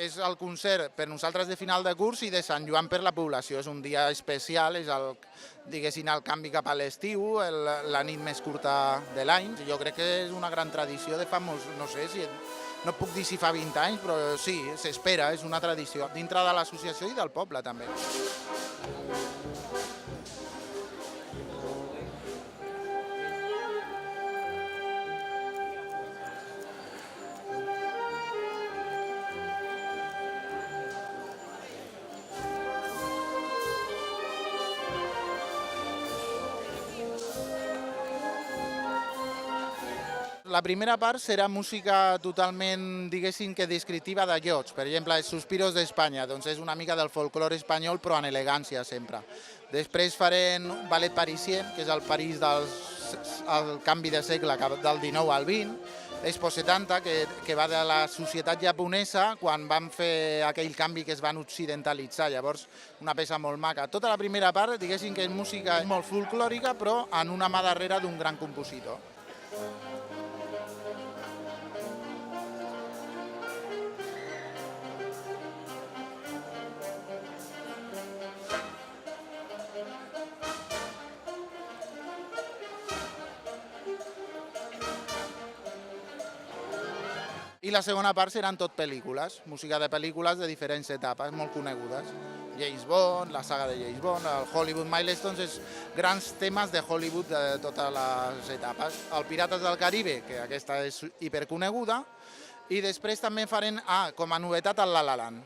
és el concert per nosaltres de final de curs i de Sant Joan per la població. És un dia especial, és diguéssim, el canvi cap a l'estiu, la nit més curta de l'any. Jo crec que és una gran tradició de fa molts, no sé si... No puc dir si fa 20 anys, però sí, s'espera, és una tradició, dintre de l'associació i del poble també. La primera part serà música totalment, diguéssim, que descriptiva de llocs. Per exemple, els Suspiros d'Espanya, doncs és una mica del folclore espanyol, però en elegància sempre. Després farem ballet parisien, que és el París del canvi de segle del XIX al XX. Expo 70, que va de la societat japonesa quan van fer aquell canvi que es van occidentalitzar. Llavors, una peça molt maca. Tota la primera part, diguéssim que és música molt folclòrica, però en una mà darrere d'un gran compositor. I la segona part seran tot pel·lícules, música de pel·lícules de diferents etapes, molt conegudes. James Bond, la saga de James Bond, el Hollywood Milestones, és grans temes de Hollywood de totes les etapes. El Pirates del Caribe, que aquesta és hiperconeguda, i després també farem, com a novetat, el La La Land.